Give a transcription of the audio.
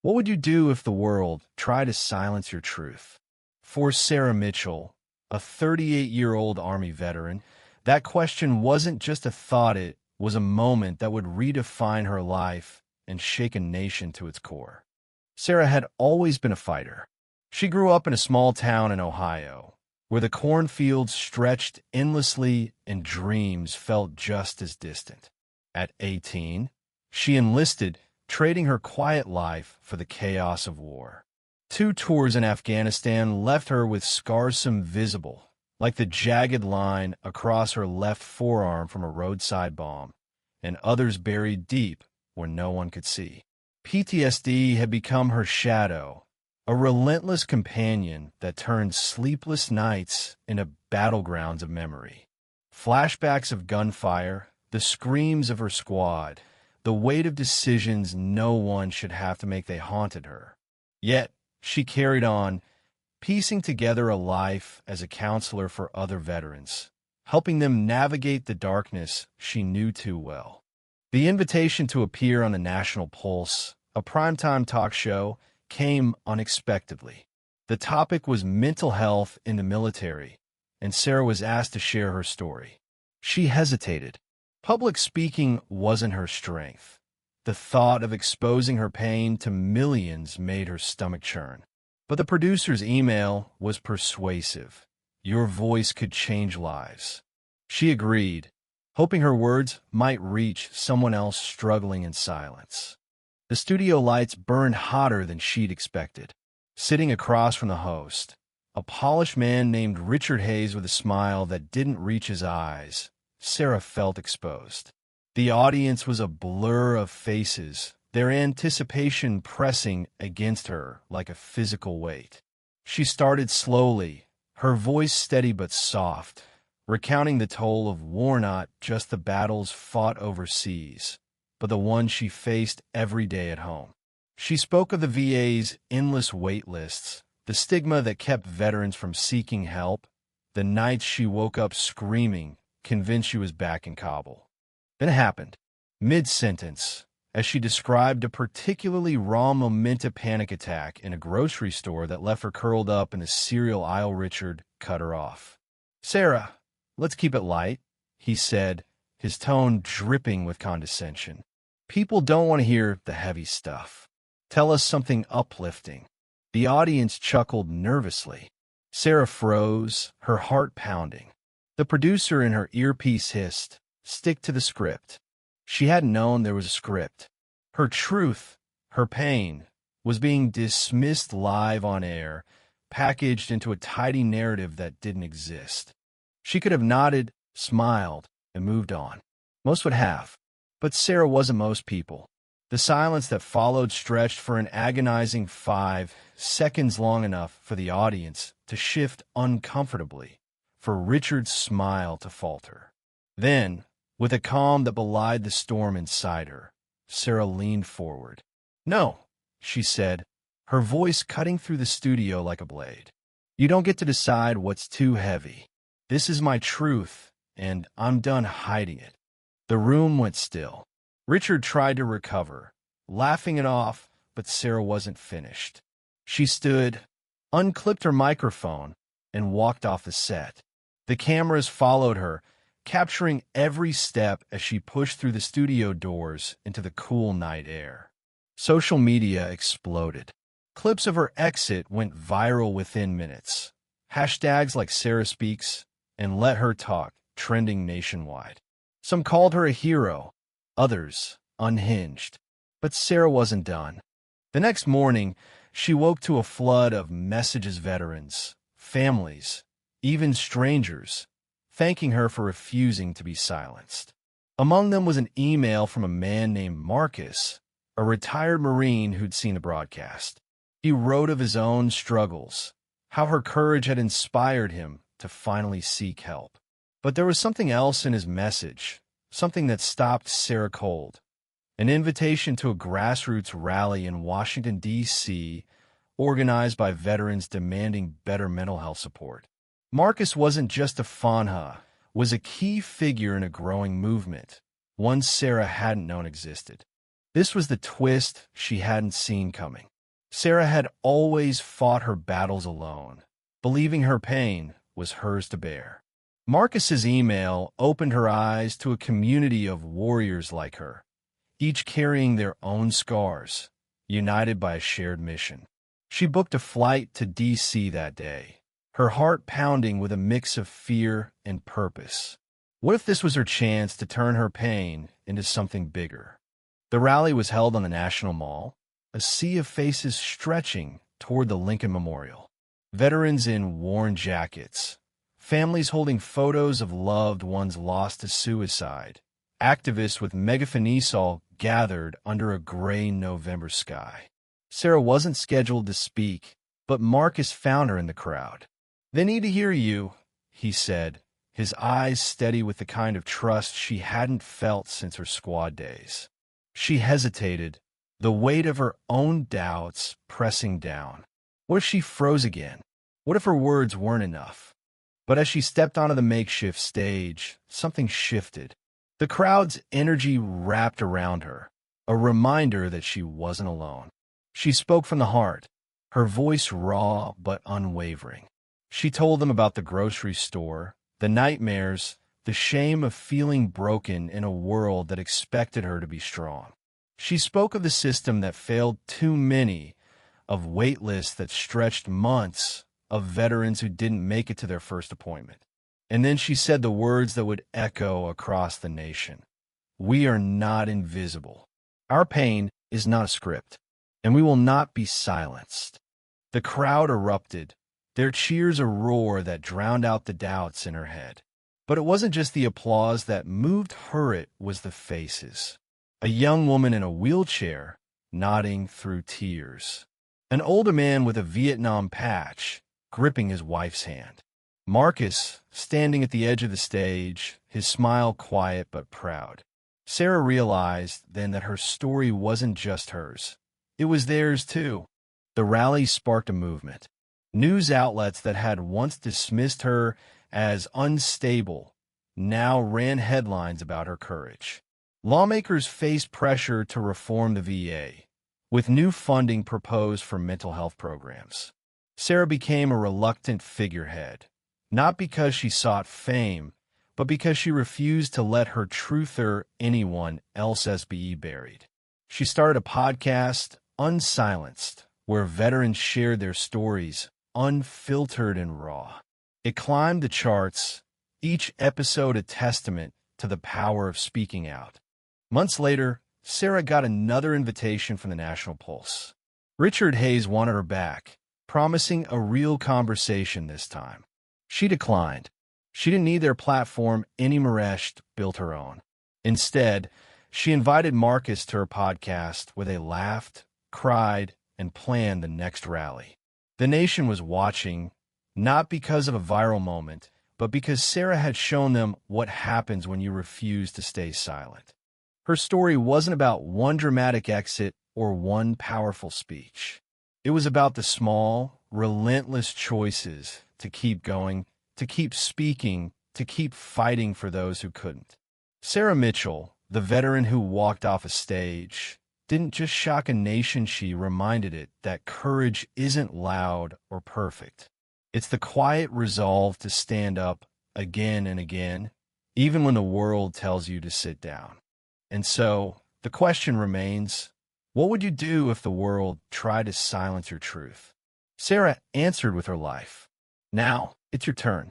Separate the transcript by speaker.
Speaker 1: What would you do if the world tried to silence your truth? For Sarah Mitchell, a 38-year-old Army veteran, that question wasn't just a thought, it was a moment that would redefine her life and shake a nation to its core. Sarah had always been a fighter. She grew up in a small town in Ohio, where the cornfields stretched endlessly and dreams felt just as distant. At 18, she enlisted, trading her quiet life for the chaos of war. 2 tours in Afghanistan left her with scarsome visible, like the jagged line across her left forearm from a roadside bomb, and others buried deep where no one could see. PTSD had become her shadow, a relentless companion that turned sleepless nights into battlegrounds of memory. Flashbacks of gunfire, the screams of her squad, the weight of decisions no one should have to make, they haunted her. Yet, she carried on, piecing together a life as a counselor for other veterans, helping them navigate the darkness she knew too well. The invitation to appear on the National Pulse, a primetime talk show, came unexpectedly. The topic was mental health in the military, and Sarah was asked to share her story. She hesitated. Public speaking wasn't her strength. The thought of exposing her pain to millions made her stomach churn. But the producer's email was persuasive. Your voice could change lives. She agreed, hoping her words might reach someone else struggling in silence. The studio lights burned hotter than she'd expected. Sitting across from the host, a polished man named Richard Hayes with a smile that didn't reach his eyes, Sarah felt exposed. The audience was a blur of faces, their anticipation pressing against her like a physical weight. She started slowly, her voice steady but soft, recounting the toll of war, not just the battles fought overseas, but the ones she faced every day at home. She spoke of the VA's endless wait lists, the stigma that kept veterans from seeking help, the nights she woke up screaming, convinced she was back in Kabul. Then it happened, mid-sentence, as she described a particularly raw momentum panic attack in a grocery store that left her curled up in the cereal aisle. Richard cut her off. "Sarah, let's keep it light," he said, his tone dripping with condescension. "People don't want to hear the heavy stuff. Tell us something uplifting." The audience chuckled nervously. Sarah froze, her heart pounding. The producer in her earpiece hissed, "Stick to the script." She hadn't known there was a script. Her truth, her pain, was being dismissed live on air, packaged into a tidy narrative that didn't exist. She could have nodded, smiled, and moved on. Most would have. But Sarah wasn't most people. The silence that followed stretched for an agonizing 5 seconds, long enough for the audience to shift uncomfortably, for Richard's smile to falter. Then, with a calm that belied the storm inside her, Sarah leaned forward. "No," she said, her voice cutting through the studio like a blade. "You don't get to decide what's too heavy. This is my truth, and I'm done hiding it." The room went still. Richard tried to recover, laughing it off, but Sarah wasn't finished. She stood, unclipped her microphone, and walked off the set. The cameras followed her, capturing every step as she pushed through the studio doors into the cool night air. Social media exploded. Clips of her exit went viral within minutes. Hashtags like Sarah Speaks and Let Her Talk trending nationwide. Some called her a hero, others unhinged. But Sarah wasn't done. The next morning, she woke to a flood of messages, veterans, families, even strangers, thanking her for refusing to be silenced. Among them was an email from a man named Marcus, a retired Marine who'd seen the broadcast. He wrote of his own struggles, how her courage had inspired him to finally seek help. But there was something else in his message, something that stopped Sarah cold. An invitation to a grassroots rally in Washington, D.C., organized by veterans demanding better mental health support. Marcus wasn't just a fanha, was a key figure in a growing movement, one Sarah hadn't known existed. This was the twist she hadn't seen coming. Sarah had always fought her battles alone, believing her pain was hers to bear. Marcus's email opened her eyes to a community of warriors like her, each carrying their own scars, united by a shared mission. She booked a flight to D.C. that day, her heart pounding with a mix of fear and purpose. What if this was her chance to turn her pain into something bigger? The rally was held on the National Mall, a sea of faces stretching toward the Lincoln Memorial. Veterans in worn jackets, families holding photos of loved ones lost to suicide, activists with megaphones all gathered under a gray November sky. Sarah wasn't scheduled to speak, but Marcus found her in the crowd. "They need to hear you," he said, his eyes steady with the kind of trust she hadn't felt since her squad days. She hesitated, the weight of her own doubts pressing down. What if she froze again? What if her words weren't enough? But as she stepped onto the makeshift stage, something shifted. The crowd's energy wrapped around her, a reminder that she wasn't alone. She spoke from the heart, her voice raw but unwavering. She told them about the grocery store, the nightmares, the shame of feeling broken in a world that expected her to be strong. She spoke of the system that failed too many, of wait lists that stretched months, of veterans who didn't make it to their first appointment. And then she said the words that would echo across the nation. "We are not invisible. Our pain is not a script, and we will not be silenced." The crowd erupted, their cheers a roar that drowned out the doubts in her head. But it wasn't just the applause that moved her, it was the faces. A young woman in a wheelchair, nodding through tears. An older man with a Vietnam patch, gripping his wife's hand. Marcus, standing at the edge of the stage, his smile quiet but proud. Sarah realized then that her story wasn't just hers. It was theirs too. The rally sparked a movement. News outlets that had once dismissed her as unstable now ran headlines about her courage. Lawmakers faced pressure to reform the VA, with new funding proposed for mental health programs. Sarah became a reluctant figurehead, not because she sought fame, but because she refused to let her truth or anyone else's be buried. She started a podcast, Unsilenced, where veterans shared their stories, unfiltered and raw. It climbed the charts, each episode a testament to the power of speaking out. Months later, Sarah got another invitation from the National Pulse. Richard Hayes wanted her back, promising a real conversation this time. She declined. She didn't need their platform. Annie Maresh built her own. Instead, she invited Marcus to her podcast where they laughed, cried, and planned the next rally. The nation was watching, not because of a viral moment, but because Sarah had shown them what happens when you refuse to stay silent. Her story wasn't about one dramatic exit or one powerful speech. It was about the small, relentless choices to keep going, to keep speaking, to keep fighting for those who couldn't. Sarah Mitchell, the veteran who walked off a stage, didn't just shock a nation, she reminded it that courage isn't loud or perfect. It's the quiet resolve to stand up again and again, even when the world tells you to sit down. And so, the question remains, what would you do if the world tried to silence your truth? Sarah answered with her life. Now, it's your turn.